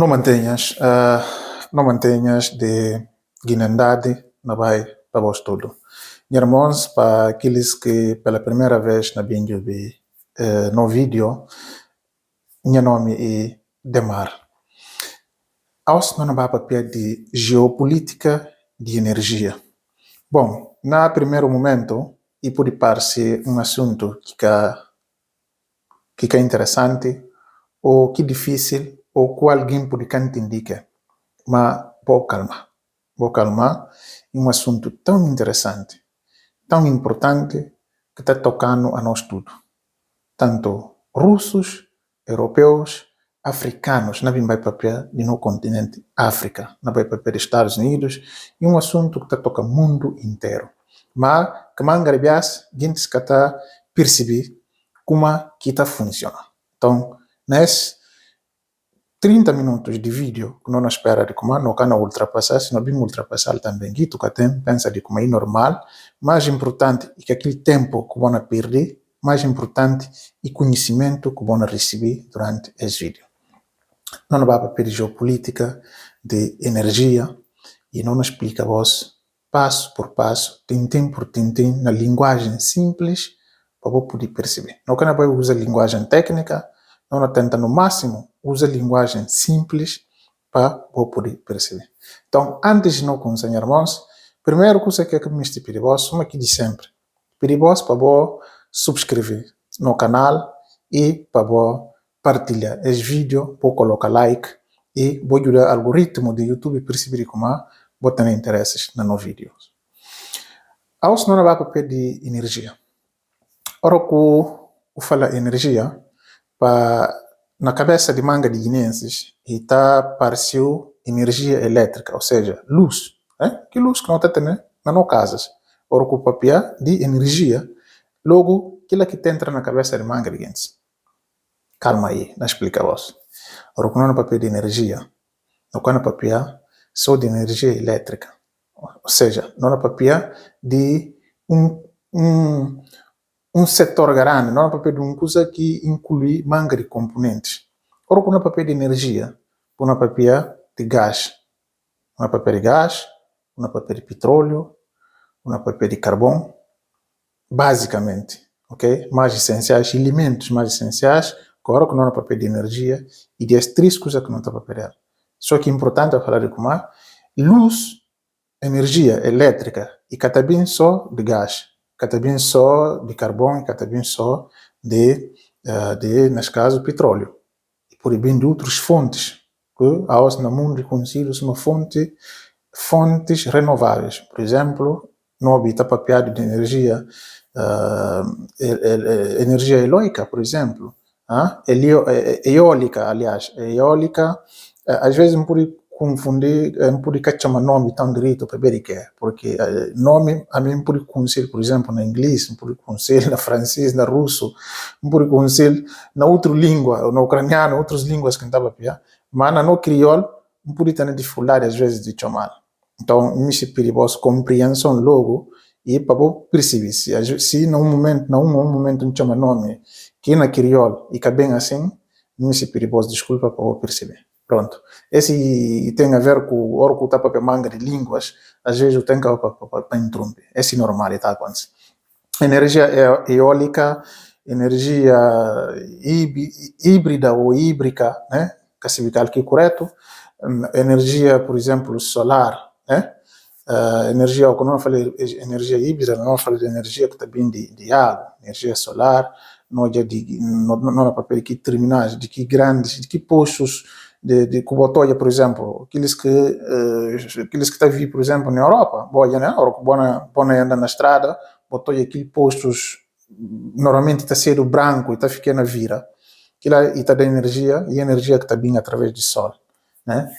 não mantenhas de guinandade na vai para vós tudo. Irmãos, para aqueles que pela primeira vez na vídeo no vídeo, meu nome é Demar. Hoje não vai papel de geopolítica de energia. Bom, na primeiro momento, e pode parecer um assunto que é interessante, ou que difícil, ou que alguém pode entender, mas vou calmar, é um assunto tão interessante, tão importante, que está tocando a nós tudo. Tanto russos, europeus, africanos, não vai papel de no continente África, não vai papel dos Estados Unidos, é um assunto que está tocando o mundo inteiro. Mas, que mangarbias, gente que está perceber como que está funcionando. Então, nesses 30 minutos de vídeo que não espera de como não can ultrapassar, se não vimos ultrapassar também, que tu pensa de como é normal, mais importante é que aquele tempo que vão perder, mais importante é o conhecimento que vão receber durante esse vídeo. Não vai para geopolítica, de energia, e não explica vos passo por passo, tintim por tintim, na linguagem simples, para você poder perceber. Não can usar linguagem técnica, não tenta no máximo usar linguagem simples para você poder perceber. Então, antes de não começar, irmãos, primeiro coisa que me pedir vos, como aqui de sempre, pedir vos para você subscrever no canal e para você partilhar esse vídeo, para colocar like e vou ajudar o algoritmo do YouTube a perceber como você tem interesses nos vídeos. Hoje não vai para de energia. Ora que eu falo energia, na cabeça de manga de guineenses, está pareceu energia elétrica, ou seja, luz. Que luz que não está tendo nas nossas casas. Ora que o papel de energia, logo, aquilo que entra na cabeça de manga de guineenses. Calma aí, não explica vos. Ora que não é papel de energia, não é papel só de energia elétrica. Ou seja, não é papel de um setor grande, não é papel de uma coisa que inclui manga de componentes. Ora, quando é papel de energia, quando é papel de gás, quando é papel de gás, quando é papel de petróleo, quando é papel de carvão, basicamente, ok? Mais essenciais, elementos mais essenciais, agora que não é papel de energia, e das três coisas que não está papel. Só que é importante falar de como é luz, energia elétrica, e também só de gás. Também só de carvão e também só nesse caso, petróleo. E por bem de outras fontes, que hoje no mundo conhecidas como fontes renováveis. Por exemplo, não habita papiado de energia eólica, por exemplo. Eólica, aliás. Eólica, às vezes não pode confundir, não pode chamar nome tão direito para ver o que é, porque nome a mim pode conhecer, por exemplo, na inglês, não pode conhecer na francês, na russo, não pode conhecer na outra língua, na ucraniano, outras línguas que não estava a mas na no crioulo, não pode ter dificuldade às vezes de chamar. Então, me se perigoso compreensão logo e para você perceber se num momento não chama nome que na crioulo e que bem assim, me se perigoso desculpa para você perceber. Pronto. Esse tem a ver com o orco tá para manga de línguas, às vezes eu tenho para interromper. Esse é normal, está acontecendo. Energia eólica, energia híbrida ou híbrica, né? Que se que é correto. Energia, por exemplo, solar, né? Energia, quando eu falei energia híbrida, não falo de energia que está bem de água, energia solar, não é papel que terminais, de que grandes, de que postos de Cubotoia, por exemplo, aqueles que estão vindo, por exemplo, na Europa, boia, né? Bona anda na estrada, botou aqueles postos, normalmente está sendo branco e está ficando na vira, aquilo aí está da energia, e a energia que está vindo através do sol, né?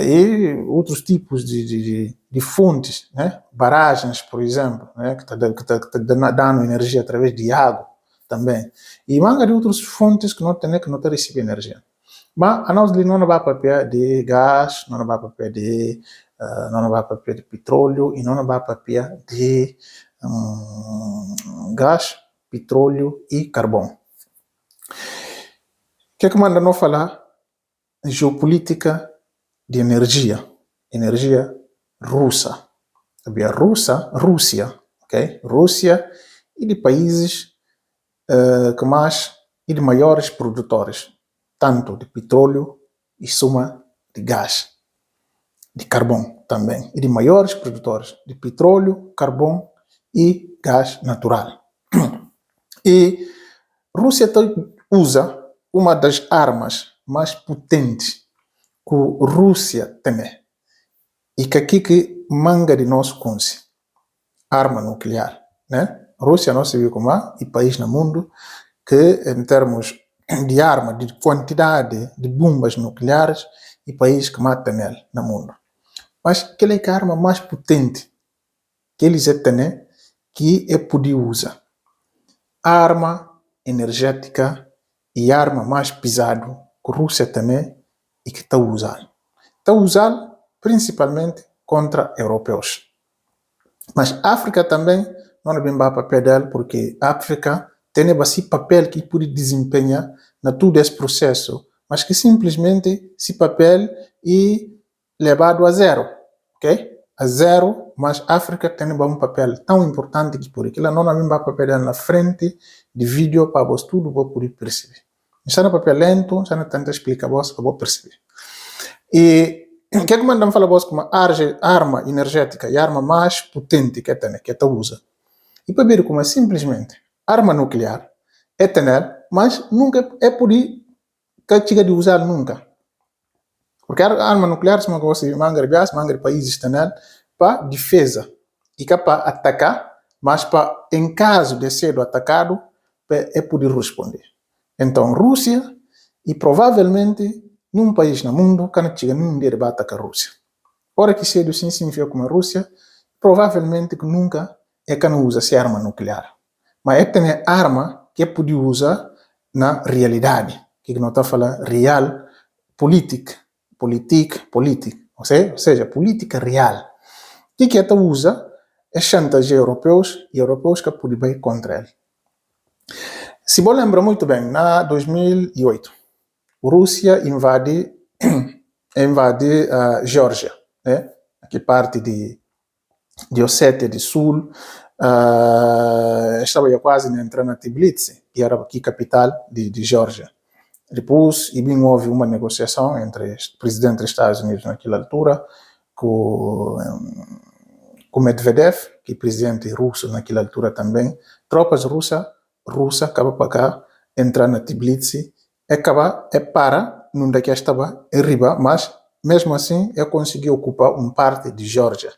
E outros tipos de fontes, né? Barragens, por exemplo, né? Que está dando energia através de água também. E manga de outras fontes que não tem que receber energia. Mas a nós não vai papel de gás, não vai papel de petróleo e não vai papel de gás, petróleo e carvão. O que é que manda não falar geopolítica de energia russa. Havia Rússia, ok? Rússia e de países e de maiores produtores, tanto de petróleo e suma de gás, de carvão também, e de maiores produtores de petróleo, carvão e gás natural. E Rússia usa uma das armas mais potentes que a Rússia tem, e que aqui que manga de nós conhece, arma nuclear, né? A Rússia não se viu como o país no mundo que, em termos de arma, de quantidade de bombas nucleares, e país que mata nele no mundo. Mas aquela é a arma mais potente que eles têm, que é poder usar. A arma energética e a arma mais pesada que a Rússia tem e que está usando. Está usando principalmente contra europeus. Mas a África também não é bem papel dela, porque a África tem esse papel que pode desempenhar na todo esse processo, mas que simplesmente esse papel é levado a zero, ok? A zero, mas a África tem um papel tão importante que por aquilo não é bem papel dela na frente de vídeo para você tudo poder perceber. Isso é um papel lento, isso não tenta explicar você para você perceber. E o que é que mandam falar você como arma energética e arma mais potente que tem, que usa? E para ver como é simplesmente arma nuclear é ter, mas nunca é por aí que chega de usar nunca. Porque a arma nuclear se você mangre países tem para defesa e que para atacar, mas para em caso de ser atacado é poder responder. Então Rússia e provavelmente nenhum país no mundo que não chega nenhum dia para atacar a Rússia. Ora que cedo sim significa como a Rússia, provavelmente que nunca é que não usa essa arma nuclear. Mas é tem arma que é poder usar na realidade, que não está falando real, política, ou seja, política real. O que usa é chantagear europeus e europeus que podem ir contra ele. Se você lembra muito bem, na 2008, a Rússia invade a Geórgia, né? Aqui parte de Ossétia do Sul, estava quase entrando na Tbilisi, que era aqui capital de Geórgia. Depois, houve uma negociação entre o presidente dos Estados Unidos naquela altura com Medvedev, que é presidente russo naquela altura também. Tropas russas acabam para cá, entrar na Tbilisi, para, não daqui estava arriba, mas mesmo assim conseguiu ocupar uma parte de Geórgia.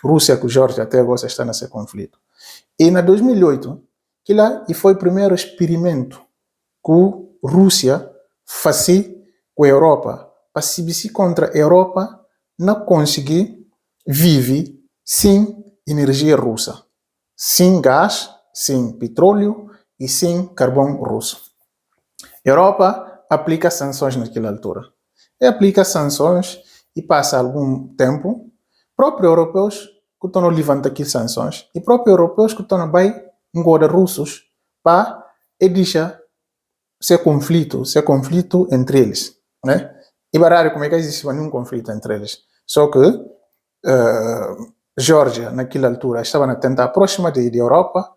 Rússia com Geórgia até agora está nesse conflito. E na 2008, que lá foi o primeiro experimento que a Rússia fez com a Europa, para se contra a Europa não conseguir viver sem energia russa, sem gás, sem petróleo e sem carvão russo. A Europa aplica sanções naquela altura. E aplica sanções e passa algum tempo, próprios europeus que estão levantando aqui sanções e próprios europeus que estão bem engordar russos para deixar ser conflito entre eles, né? E baralho como é que existe nenhum conflito entre eles. Só que Geórgia naquela altura estava a tentar próxima da Europa,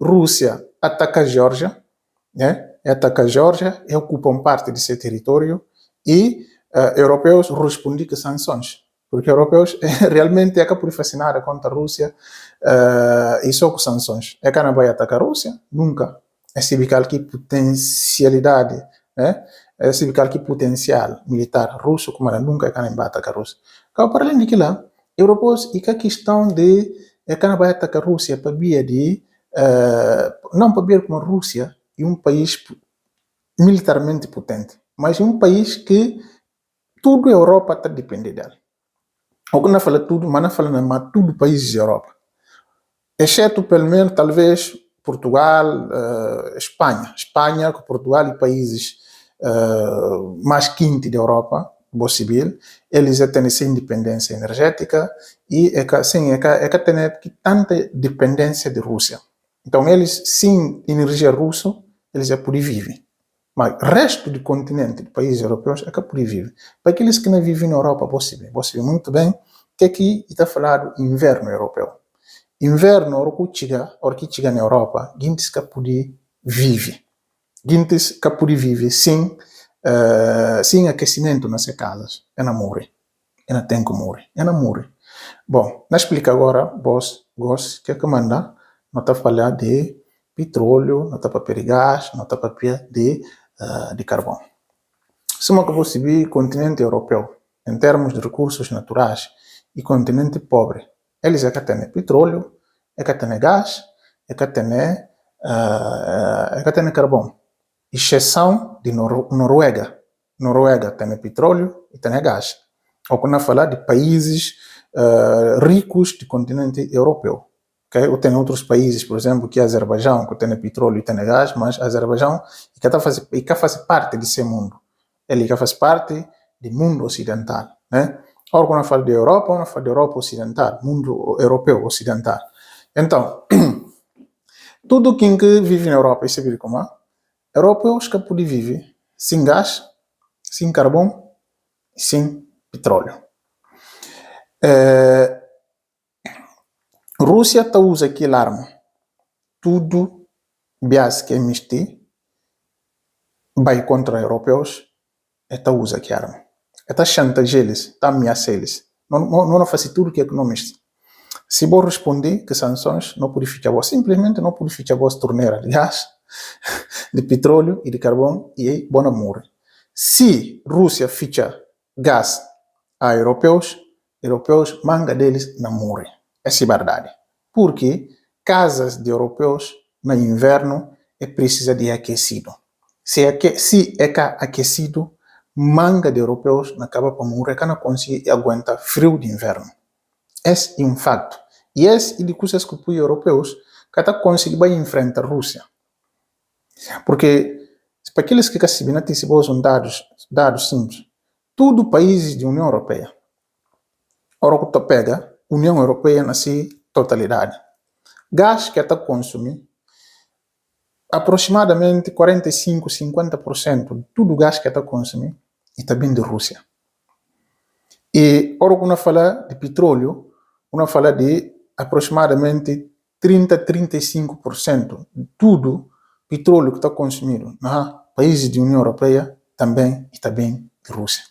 Rússia ataca a Geórgia, né? Ataca a Geórgia e ocupam parte de seu território e europeus respondem com sanções. Porque europeus realmente é que por fascinar contra a Rússia e só com sanções. É que não vai atacar a Rússia? Nunca. É significar que potencialidade, né? É significar que potencial militar russo, como ela nunca é que não vai atacar a Rússia. Então, para além daquilo, europeus e que a questão de que não vai atacar a Rússia para via de não para ver como a Rússia é um país militarmente potente, mas é um país que tudo a Europa está dependendo dela. Ou não fala tudo, mas não fala tudo países da Europa. Exceto, pelo menos, talvez, Portugal, Espanha, Portugal e países mais quentes da Europa, possível, eles têm essa independência energética e é que têm tanta dependência da Rússia. Então, eles, sem energia russa, eles já podem viver. Mas o resto do continente, de países europeus, é que por vive. Para aqueles que não vivem na Europa, você vê muito bem que aqui está falando inverno europeu. Inverno, hora que chega na Europa, gente que poder vive. Gente que poder vive sem aquecimento nas casas. É na morrer. É na tem que morrer. É na morrer. Bom, na explica agora, vos, que é que manda, não está falando de petróleo, não está para de gás, não está para de carvão. Se uma que você vê continente europeu, em termos de recursos naturais, e continente pobre, eles é que têm petróleo, é que têm gás, é que têm carvão. Exceção de Noruega. Noruega tem petróleo e tem gás. Ou quando falar de países ricos do continente europeu. Okay? Ou tem outros países, por exemplo, que é Azerbaijão, que tem petróleo e tem gás, mas Azerbaijão quer fazer parte desse mundo. Ele quer fazer parte do mundo ocidental. Né? Ora, quando fala de Europa, nós fala de Europa ocidental, mundo europeu ocidental. Então, tudo quem que vive na Europa, você vê como é? Europeus que podem viver sem gás, sem carvão e sem petróleo. Rússia tá usa aquela arma. Tudo bias que emiste vai contra europeus e tá usa aquela arma. Está chantagear eles, está ameaçar eles. Não faz tudo que é economista. Se vou responder que sanções não purificam, simplesmente não purificam a torneira de gás, de petróleo e de carvão e aí bom amor. Se Rússia ficha gás a europeus manga deles não morrem. Essa é a verdade. Porque casas de europeus no inverno é precisa de aquecido. Se é aquecido, manga de europeus não acaba para morrer, que não consegue aguentar frio de inverno. Esse é um fato. E esse é de coisas que os europeus que até conseguem enfrentar a Rússia. Porque, para aqueles que sabem, não são dados simples. Tudo países da União Europeia. Ora que tu pega, União Europeia na sua totalidade. Gás que até consome, aproximadamente 45-50% de tudo gás que até consome está vindo da Rússia. E, ora que nós fala de petróleo, nós fala de aproximadamente 30-35% de tudo petróleo que está consumido nos países da União Europeia também está bem da Rússia.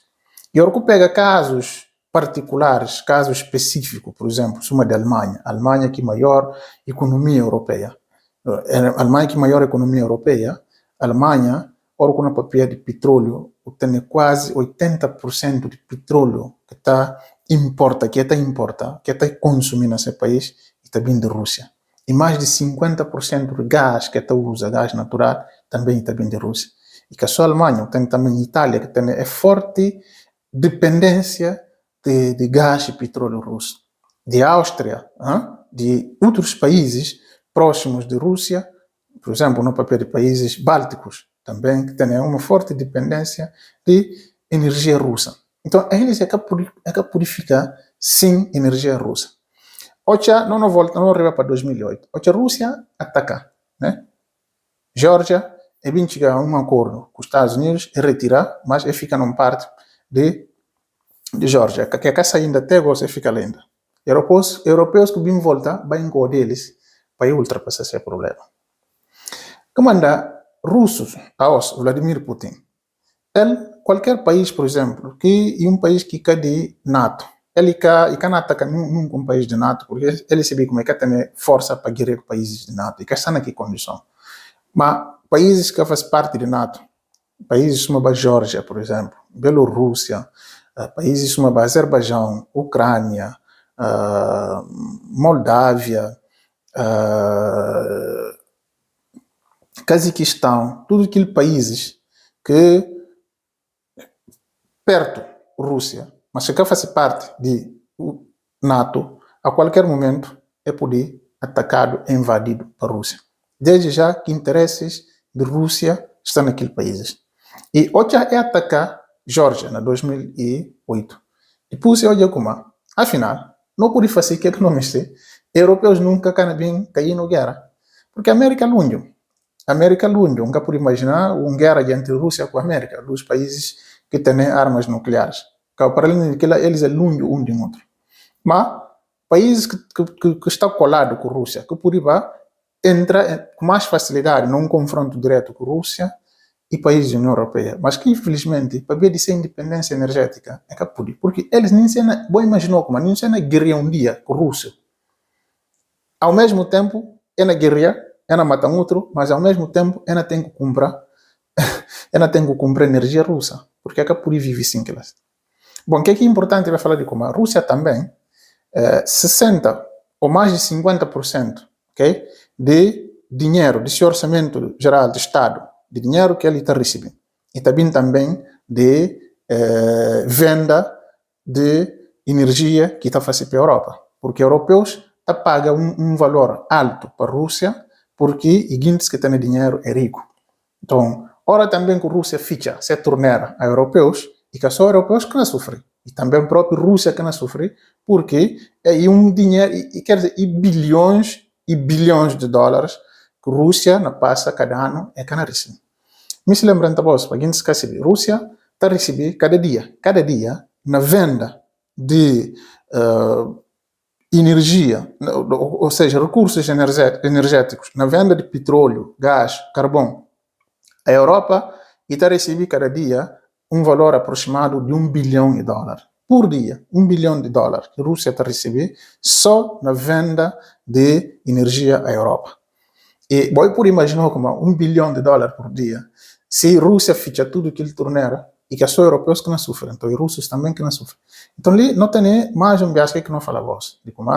E ora que pega casos particulares, casos específicos, por exemplo, uma da Alemanha. A Alemanha que é a maior economia europeia. A Alemanha que é a maior economia europeia. A Alemanha, ora com a papel de petróleo, tem quase 80% de petróleo que está consumindo nesse país e está vindo da Rússia. E mais de 50% de gás que está usa, gás natural, também está vindo da Rússia. E que só a Alemanha, tem também a Itália, que tem forte dependência de gás e petróleo russo. De Áustria, de outros países próximos de Rússia, por exemplo, no papel de países bálticos, também que têm uma forte dependência de energia russa. Então, eles é que purificar sem energia russa. Hoje, não arriba para 2008. Hoje, a Rússia ataca, né? Geórgia, é bem chegar a um acordo com os Estados Unidos e retirar, mas fica numa parte de Geórgia, que a caça ainda até você fica lenta. Europeus que vêm voltar, vai encontrar eles para ultrapassar esse problema. Que manda russos aos Vladimir Putin. Qualquer país, por exemplo, que é um país que é de NATO, ele não ataca nunca um país de NATO, porque ele sabe como é que tem força para guerrear países de NATO, e que está naquela condição. Mas países que fazem parte de NATO, países como a Geórgia, por exemplo, Bielorrússia, países como a Azerbaijão, Ucrânia, Moldávia, Cazaquistão, tudo aqueles países que perto Rússia, mas que faz parte de NATO, a qualquer momento é poder atacado e invadido para a Rússia. Desde já que interesses de Rússia estão naqueles países. E hoje é atacar Geórgia, em 2008. Depois olha como, afinal, não pode fazer o que não me sei. Europeus nunca canam bem cair na guerra. Porque a América é longe. América longe, nunca pode imaginar uma guerra entre Rússia com a América, dos países que têm armas nucleares. Para além daquilo, eles é longe um do outro. Mas países que estão colados com a Rússia, que por entra com mais facilidade num confronto direto com a Rússia e países da União Europeia, mas que infelizmente, para ver de ser independência energética, é capaz, porque eles nem se vão imaginar como, nem se guerrear um dia com a Rússia. Ao mesmo tempo, ela guerreia, ela mata outro, mas ao mesmo tempo, ela tem que comprar, ela tem que comprar energia russa, porque é capaz de viver sem elas. Bom, o que é importante para falar de como a Rússia também, 60 ou mais de 50%, okay, de dinheiro, desse orçamento geral do Estado, de dinheiro que ele está recebendo. E também de venda de energia que está fazendo para a Europa. Porque europeus pagam um valor alto para a Rússia, porque os guindes que têm dinheiro é rico. Então, ora também que a Rússia fica, se tornar a europeus, e que só europeus que não sofrem. E também a própria Rússia que não sofre, porque é dinheiro, quer dizer, bilhões e bilhões de dólares que a Rússia não passa cada ano é que não recebe. Me se lembrando da voz, para quem esquece de Rússia, está recebendo cada dia, na venda de energia, ou seja, recursos energéticos, na venda de petróleo, gás, carvão, a Europa está recebendo cada dia um valor aproximado de $1 bilhão por dia. $1 bilhão que a Rússia está recebendo só na venda de energia à Europa. E vou por imaginar como $1 bilhão por dia, se a Rússia fizer tudo o que ele tornar, e que só europeus que não sofrem, então os russos também que não sofrem. Então, ali não tem mais um viagem que não fala voz, de como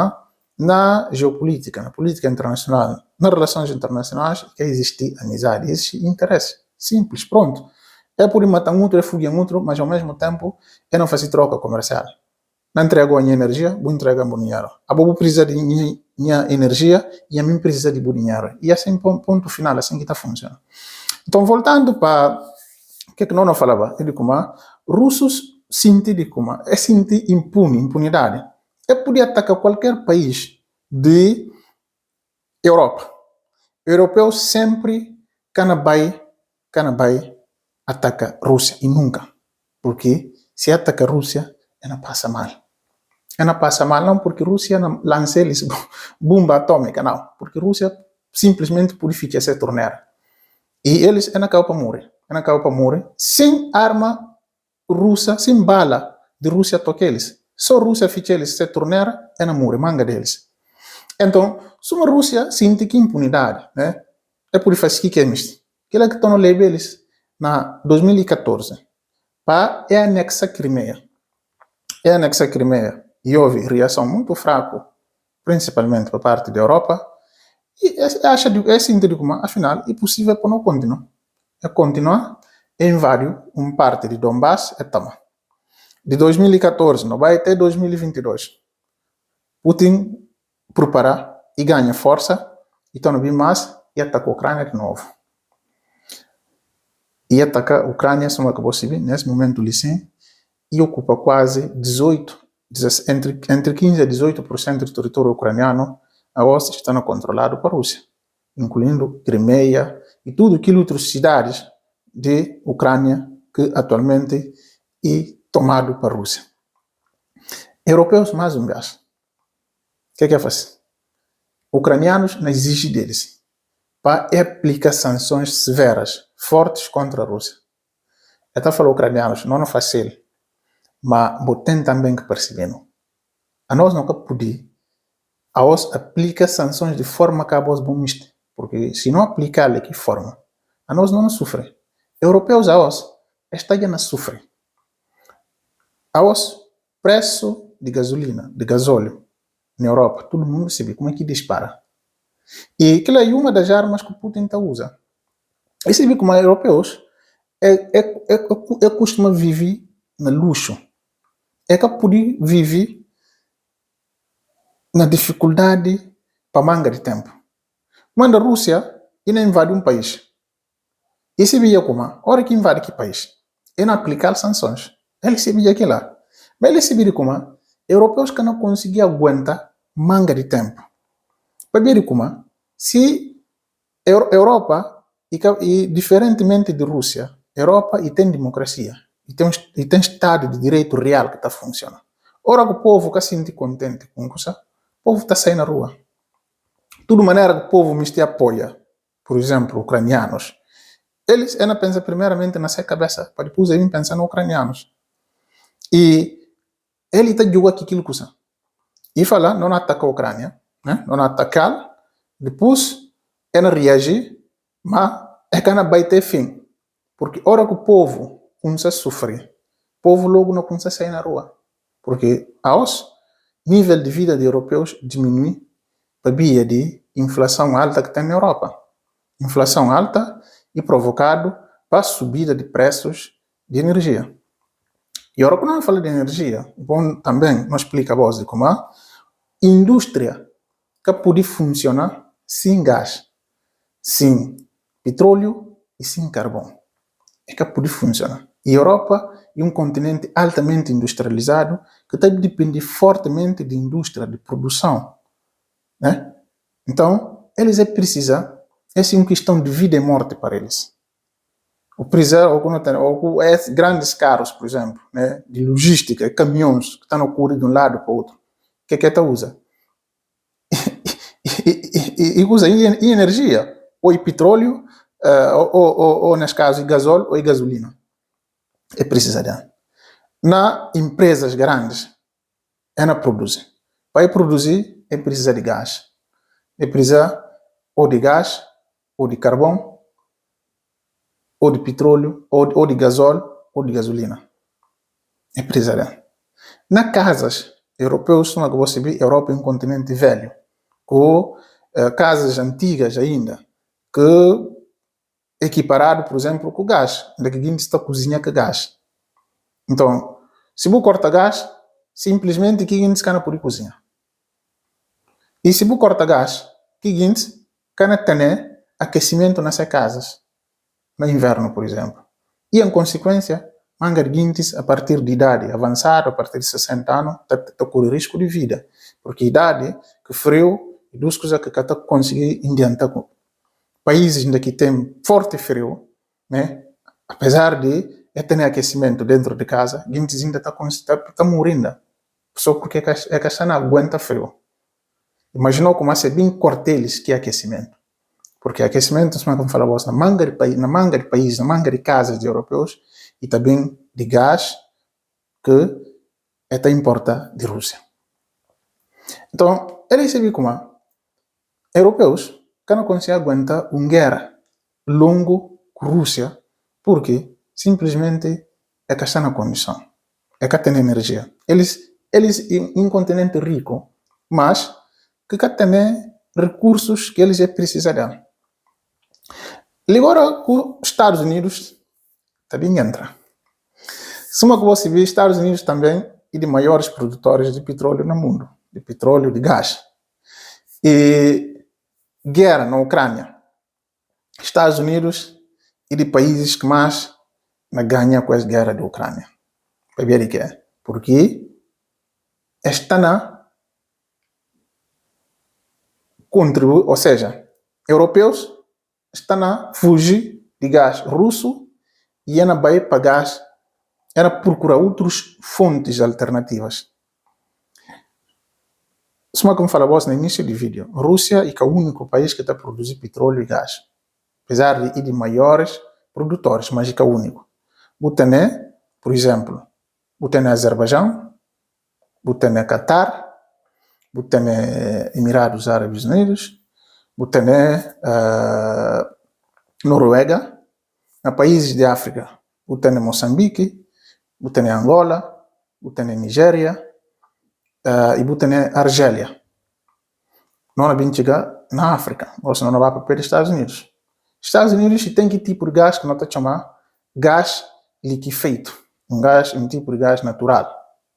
na geopolítica, na política internacional, nas relações internacionais, que existe amizade, existe interesse. Simples, pronto. É por matar outro, é fugir outro, mas ao mesmo tempo é não fazer troca comercial. Não entrego a minha energia, vou entregar meu dinheiro. A Bobo precisa de minha energia e a mim precisa de meu dinheiro. E assim, ponto final, assim que está funcionando. Então, voltando para o que nós não falava, ele como russos sentem de como é sentir impunidade. É poder atacar qualquer país de Europa. Europeus sempre canabai ataca a Rússia e nunca. Porque se ataca a Rússia, ela passa mal. Ela passa mal não porque a Rússia não lança eles bomba atômica, não. Porque a Rússia simplesmente purifica se tornar. E eles acabam para morrer. Acabam para morrer sem arma russa, sem bala de Rússia toca eles. Só a Rússia fica eles se tornar, ela morre, manga deles. Então, se uma Rússia sente que impunidade, né? É por isso que é isto. Aquilo que estão no leve eles na 2014 para anexar Crimeia. Anexar Crimeia e houve reação muito fraca, principalmente por parte da Europa, e acha de como, afinal, é possível para não continuar. É continuar e invadir uma parte de Donbass e Tama. De 2014, não vai até 2022. Putin prepara e ganha força, então não vem mais e ataca a Ucrânia de novo. E ataca a Ucrânia, se não acabou de nesse momento licem, e ocupa quase entre 15% a 18% do território ucraniano, agora está controlado por Rússia, incluindo Crimeia e tudo aquilo outras cidades de Ucrânia que atualmente é tomado por Rússia. Europeus mais um vez. O que fazer? Ucranianos não exigem deles para aplicar sanções severas, fortes contra a Rússia. Até falou ucranianos, não é fácil, mas tem também que perceber. A nós não podemos a nós aplica sanções de forma que a nós vamos, porque se não aplicar de que forma, a nós não sofre. Europeus a nós está já não sofre. A nós preço de gasolina, de gasóleo na Europa, todo mundo sabe como é que dispara. E aquela é uma das armas que o Putin usa. E sabe como europeus costuma viver no luxo. É que pode viver na dificuldade para manga de tempo. Quando a Rússia invade um país, e se via como, a hora que invade que país, e não aplicar sanções, ele se via aquilo lá. Mas ele se via como, europeus que não conseguiam aguentar manga de tempo. Para ver como, se a Europa e diferentemente de Rússia, Europa e tem democracia, e tem Estado de Direito real que está funcionando. Ora que o povo está se sente contente com isso, o povo está saindo na rua. Tudo maneira que o povo me apoia, por exemplo, ucranianos, eles ainda pensam primeiramente na sua cabeça, para depois eles pensar nos ucranianos. E ele está jogando aquilo que usa. E fala, não ataca a Ucrânia, né? Não atacar, depois ele reagir, mas é que não vai ter fim. Porque a hora que o povo começa a sofrer, o povo logo não começa a sair na rua. Porque aos nível de vida de europeus diminui para via de inflação alta que tem na Europa. Inflação alta e provocado para a subida de preços de energia. E agora, quando nós falamos de energia, bom, também não explica a voz de como a indústria que pode funcionar sem gás, sem petróleo e sem carvão. É que pode funcionar. E a Europa é um continente altamente industrializado que depende fortemente de indústria, de produção. Né? Então, eles precisam, essa é uma questão de vida e morte para eles. Ou grandes carros, por exemplo, né, de logística, caminhões que estão a correr de um lado para o outro. O que é que usa? e usa energia, ou petróleo, ou nesse caso, gasóleo ou gasolina. É precisa de. Na empresas grandes, ela produz. Para produzir, é precisa de gás. É precisa ou de gás, ou de carvão, ou de petróleo, ou de gasóleo, ou de gasolina. É precisa de. Nas casas europeus, como você vê, a Europa é um continente velho, com casas antigas ainda, que equiparado, por exemplo, com o gás. Daqui a gente está cozinhando com gás. Então, se você corta gás, simplesmente aqui a gente está por cozinhar. E se você corta gás, aqui a gente tem aquecimento nessas casas, no inverno, por exemplo. E, em consequência, manga de guintes, a partir de idade avançada, a partir de 60 anos, está com risco de vida. Porque a idade, que frio, e duas coisas que está conseguir adiantar com países onde tem forte frio, né? Apesar de ter aquecimento dentro de casa, gente ainda está morrendo. Só porque a casa não aguenta frio. Imaginou como é bem corteles que é aquecimento. Porque aquecimento, como falamos, na manga de países, na manga de casas de europeus, e também de gás que até importa de Rússia. Então, eles se viram como europeus que não conseguem aguentar uma guerra longo com a Rússia, porque simplesmente é que está na condição, é que tem energia. Eles em um continente rico, mas que tem recursos que eles precisam. Agora, os Estados Unidos também entra. Suma que você vê, Estados Unidos também é de maiores produtores de petróleo no mundo, de petróleo, de gás. E guerra na Ucrânia, Estados Unidos é de países que mais ganham com a guerra da Ucrânia. Para ver o que é. Porque está na contribui, ou seja, europeus estão a fugir de gás russo e ainda vai para gás, era procurar outras fontes alternativas. Como falamos no início do vídeo, Rússia é o único país que está a produzir petróleo e gás. Apesar de ir de maiores produtores, mas é o único. Butane, por exemplo, Butane Azerbaijão, Butane Qatar, Butane Emirados Árabes Unidos, Butane Noruega, na países de África, Butane Moçambique, Butane Angola, Butane Nigéria e Butane Argélia. Não é bem chegar na África, ou senão não vai para os Estados Unidos. Estados Unidos tem que tipo de gás que nós estamos chamando gás liquefeito, um tipo de gás natural.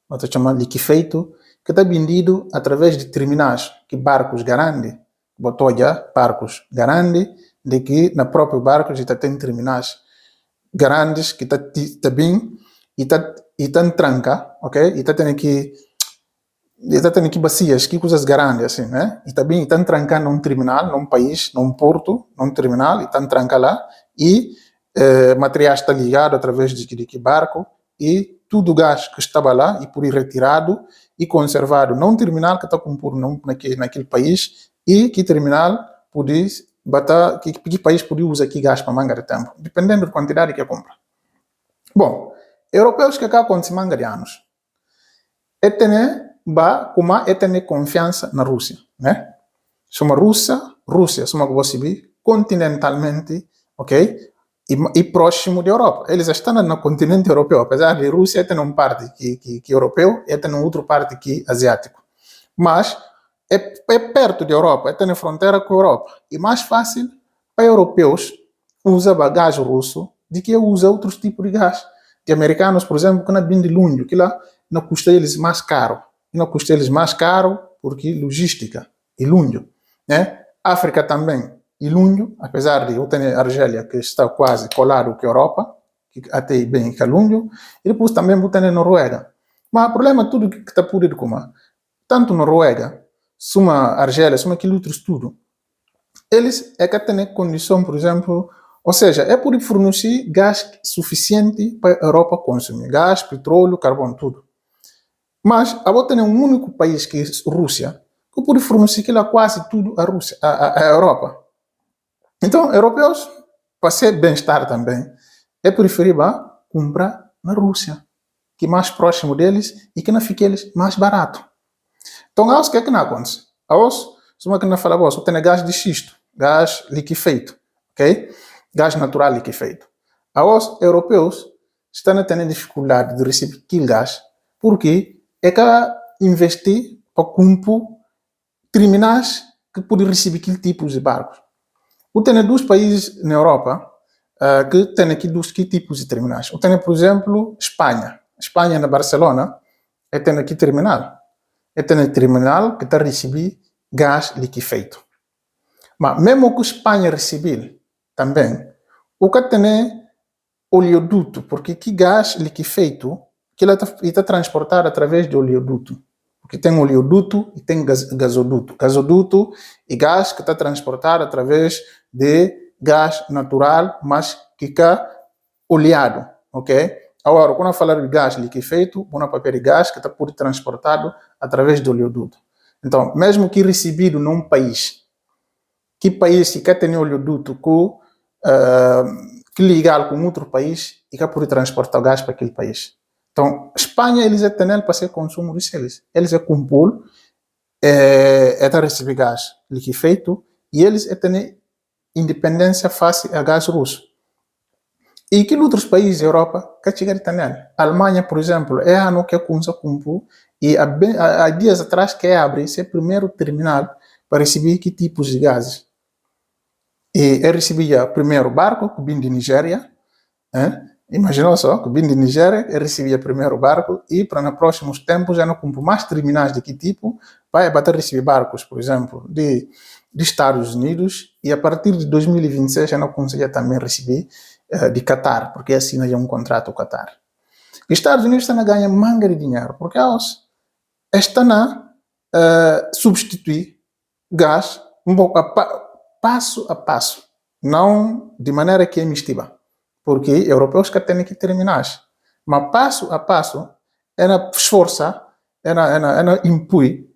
Nós estamos chamando liquefeito, que está vendido através de terminais, que barcos grandes, botou já barcos grandes, de que na própria barco já tem terminais grandes que está bem e está em tranca, ok? E está tendo que está tendo aqui bacias, que coisas grandes, assim, né? E também estão trancando num terminal, num país, num porto, num terminal, e estão trancando lá, e materiais está ligado através de barco, e tudo o gás que estava lá, e por ir retirado e conservado num terminal que está composto naquele país, e que terminal podia botar, que país podia usar aqui gás para manga de tempo, dependendo da quantidade que compra. Bom, europeus que cá acontecem manga de anos, é ter confiança na Rússia, né? Soma Rússia, soma que você vê continentalmente, ok? E próximo da Europa. Eles estão no continente europeu, apesar de Rússia ter uma parte que europeu e ter uma outra parte que asiático. Mas é perto da Europa, é na fronteira com a Europa. E mais fácil para europeus usar gás russo do que usar outros tipos de gás. De americanos, por exemplo, que não vêm de longe, que lá não custa eles mais caro. E não custa eles mais caro porque logística e longe, né? África também e longe, apesar de eu ter a Argélia que está quase colado com a Europa, que até bem que é longe, e depois também vou ter a Noruega. Mas o problema é tudo que está por aí como tanto Noruega, suma Argélia, suma aquilo outro tudo, eles é que têm condição, por exemplo, ou seja, é por fornecer gás suficiente para a Europa consumir, gás, petróleo, carvão, tudo. Mas a volta tem um único país que é a Rússia, que pode fornecer quase tudo a Rússia, a Europa. Então, europeus, para ser bem-estar também, é preferível comprar na Rússia, que é mais próximo deles e que não fique eles mais barato. Então, o que é que não acontece? Só que não fala, você tem gás de xisto, gás liquefeito, ok? Gás natural liquefeito. Os europeus estão tendo dificuldade de receber aquele gás porque é que investir para comprar terminais que podem receber aquele tipo de barcos. Eu tenho dois países na Europa que têm aqui dois tipos de terminais. Eu tenho, por exemplo, Espanha. Espanha, na Barcelona, tem aqui terminal. Tem um terminal que está a receber gás liquefeito. Mas mesmo que a Espanha receber também, o que tem oleoduto, porque que gás liquefeito que ele está transportado através do oleoduto. Porque tem oleoduto e tem gasoduto. Gasoduto e gás que está transportado através de gás natural, mas que está oleado, ok? Agora, quando eu falar de gás liquefeito, vou papel de gás que está por transportado através do oleoduto. Então, mesmo que recebido num país, que país que tem oleoduto que ligar com outro país e que pode transportar gás para aquele país. Então, Espanha, eles têm para ser consumo deles. Eles compor, receber gás liquefeito e eles têm independência face a gás russo. E que outros países da Europa que chegaram também. A Alemanha, por exemplo, é ano que começa a compor e há dias atrás que abre esse primeiro terminal para receber que tipos de gases. E recebia primeiro barco que vinha de Nigéria, imagina só, que vinha de Nigéria, recebia primeiro barco e para nos próximos tempos já não compro mais terminais de que tipo, vai bater receber barcos, por exemplo, de Estados Unidos e a partir de 2026 já não conseguia também receber de Qatar, porque assim já um contrato com o Qatar. Os Estados Unidos estão a ganhar manga de dinheiro, porque eles estão a substituir gás um pouco passo a passo, não de maneira que é mistura, porque europeus que têm que terminar, mas passo a passo, ela esforça, ela impõe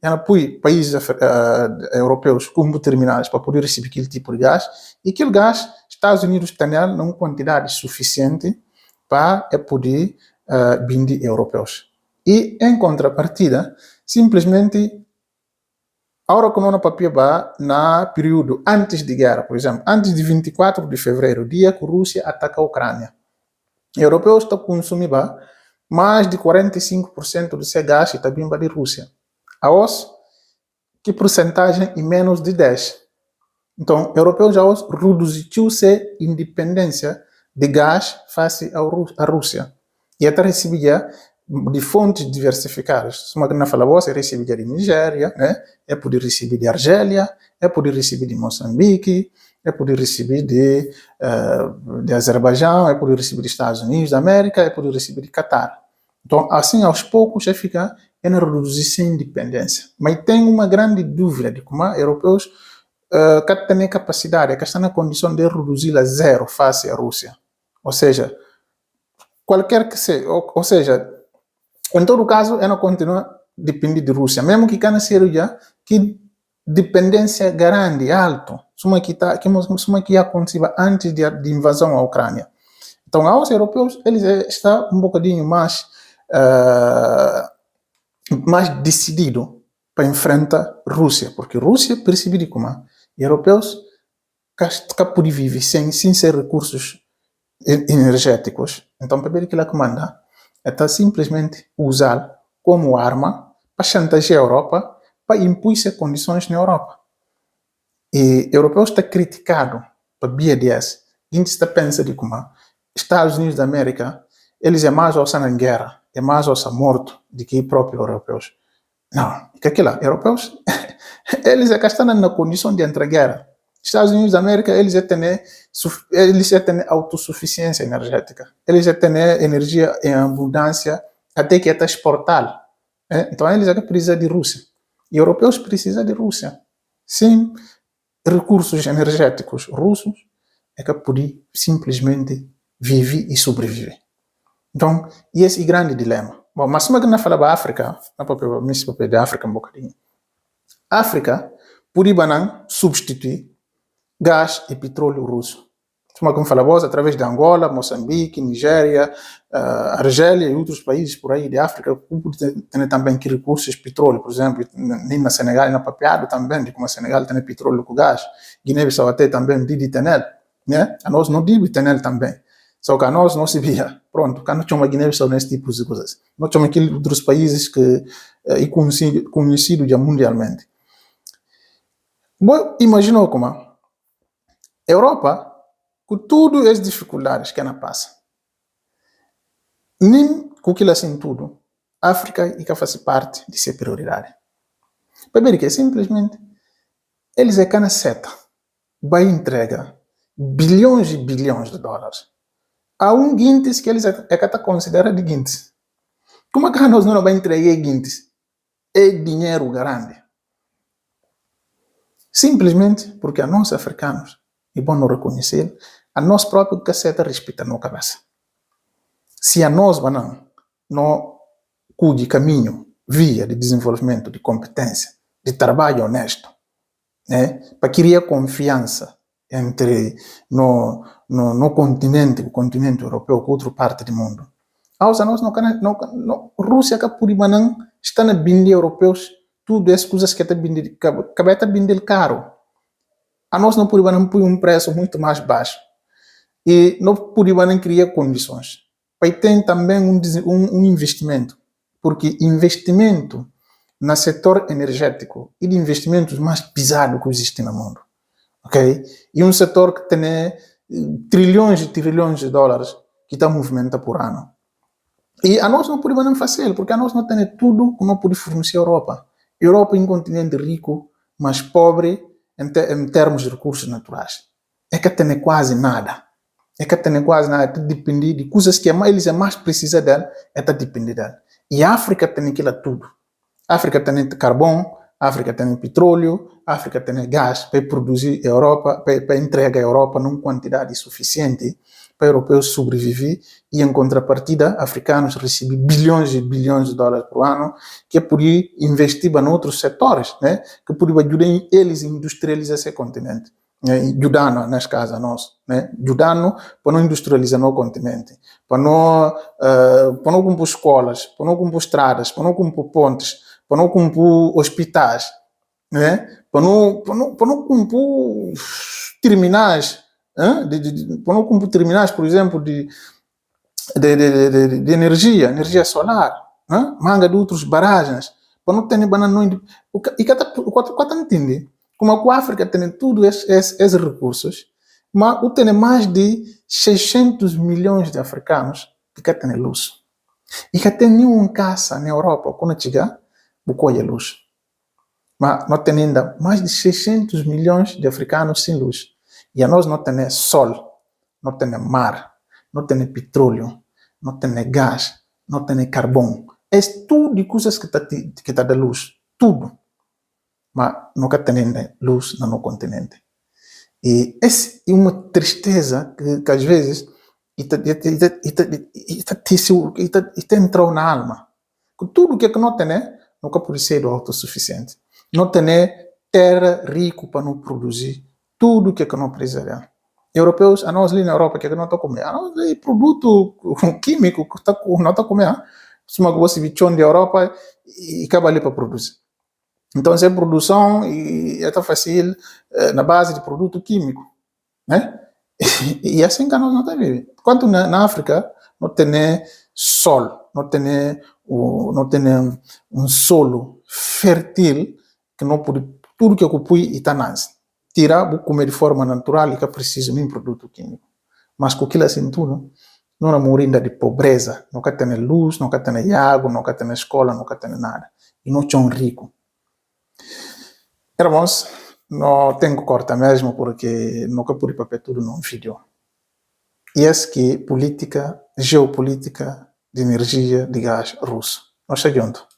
países europeus como terminais para poder receber aquele tipo de gás, e aquele gás, Estados Unidos tem uma quantidade suficiente para poder vender europeus. E, em contrapartida, simplesmente a hora que não papel na período antes de guerra, por exemplo, antes de 24 de fevereiro, dia que a Rússia ataca a Ucrânia, os europeus estão consumindo mais de 45% do seu gás está vindo da Rússia. A OS, que porcentagem em menos de 10%. Então, os europeus já reduziu sua independência de gás face à Rússia. E até recebia de fontes diversificadas. Uma que não fala, você recebia de Nigéria, né? É poder receber de Argélia, é poder receber de Moçambique, é poder receber de Azerbaijão, é poder receber dos Estados Unidos da América, é poder receber de Catar. Então, assim, aos poucos, já fica é reduzir sem independência. Mas tem uma grande dúvida de como os europeus que têm capacidade, que estão na condição de reduzir a zero face à Rússia. Ou seja, qualquer que seja, ou seja, em todo caso, ela continua dependendo de Rússia, mesmo que canha seja que dependência grande, alto, suma que aconteceu antes de invasão à Ucrânia. Então, aos europeus, eles estão um bocadinho mais decidido para enfrentar a Rússia, porque a Rússia percebe de como europeus que podem viver sem ser recursos energéticos. Então, para ver que ela comanda, é simplesmente usar como arma para chantagear a Europa, para impor condições na Europa. E europeus estão criticados para BDS. A gente está pensando de como Estados Unidos da América, eles é mais ou em guerra, é mais ou morto do que os próprios europeus. Não, que aquilo, europeus, eles estão na condição de entrar guerra. Estados Unidos da América, eles têm autossuficiência energética. Eles têm energia em abundância até que é exportar. Então, eles precisam de Rússia. E europeus precisam de Rússia. Sem recursos energéticos russos, é que podem simplesmente viver e sobreviver. Então, esse é o grande dilema. Bom, mas se eu falar da África, me da África um bocadinho. África poderia substituir gás e petróleo russo. Como falamos, através de Angola, Moçambique, Nigéria, Argélia e outros países por aí de África, tem também que recursos de petróleo, por exemplo, nem na Senegal e na Papiado também, de como a Senegal tem petróleo com gás, Guiné-Bissau até também de Tenel, né? A nós não de Tenel também, só que a nós não se via, pronto, quando tinha uma Guiné-Bissau nesse tipo de coisas. Nós temos aqueles outros países que é conhecido já mundialmente. Bom, imaginou como Europa, com todas as dificuldades que ela passa, nem com aquilo assim tudo, a África e que faz parte de ser prioridade. Para ver que simplesmente eles é que seta, vai entregar bilhões e bilhões de dólares a guintes que eles é que está considerado de guintes. Como é que nós não vamos entregar guintes? É dinheiro grande. Simplesmente porque a nós africanos, é bom não reconhecer, a nós próprios que seta respeita na cabeça. Se a nós não cuide caminho, via de desenvolvimento, de competência, de trabalho honesto, né, para criar confiança entre no continente, o continente europeu com outra parte do mundo. A nós Rússia que por não está na binde europeus, tudo as coisas que está binde caro. A nós não podemos pôr um preço muito mais baixo. E não podemos criar condições. Mas tem também um investimento, porque investimento no setor energético e de investimentos mais pesados que existem no mundo, ok? E um setor que tem trilhões e trilhões de dólares que está movimentando por ano. E a nós não podemos fazer, porque a nós não temos tudo que não pode fornecer a Europa. A Europa é um continente rico, mas pobre em termos de recursos naturais. É que tem quase nada. Depende de coisas que eles mais precisam dela, depende dela. E a África tem aquilo tudo. A África tem carvão, a África tem petróleo, a África tem gás para produzir a Europa, para entregar a Europa numa quantidade suficiente para europeus sobreviver e, em contrapartida, africanos recebem bilhões e bilhões de dólares por ano que poderiam investir em outros setores, né? Que poderiam ajudar eles a industrializar esse continente. Ajudando, nesse caso, a nós, né? Ajudando para não industrializar no continente, para não compor escolas, para não compor estradas, para não compor pontes, para não compor hospitais, né? Para não compor terminais, para não compor terminais, por exemplo, de energia solar, manga de outras barragens, para não ter banana. E cada entende? Como a África tem todos esses recursos, mas tem mais de 600 milhões de africanos que têm luz. E que tem nenhuma casa na Europa, quando chegar, bucoia luz. Mas nós temos ainda mais de 600 milhões de africanos sem luz. E a nós não temos sol, não temos mar, não temos petróleo, não temos gás, não temos carvão, É tudo de coisas que tá da luz, tudo. Mas nunca tem luz no continente. E essa é uma tristeza que às vezes entrou na alma. Tudo que não tem, nunca pode ser autossuficiente. Não tem terra rico para não produzir tudo que não precisa. Europeus, a nós ali na Europa, que não está comendo, a nós ali produto químico que não está comendo. Se uma coisa bichão da Europa e acaba ali para produzir. Então, essa produção e é fácil na base de produto químico, né? E assim que nós não temos. Quanto na África, não tem sol, não tem um solo fértil que não pode tudo que ocupui e está nas. Tirar, vou comer de forma natural e que precisa de um produto químico. Mas com aquilo assim tudo, não é morrendo de pobreza, não tem luz, não tem água, não tem escola, não tem nada. E não tão rico. Irmãos, não tenho corta mesmo porque nunca pude papel tudo num vídeo. E essa que política, geopolítica de energia de gás russo. Nós estamos juntos.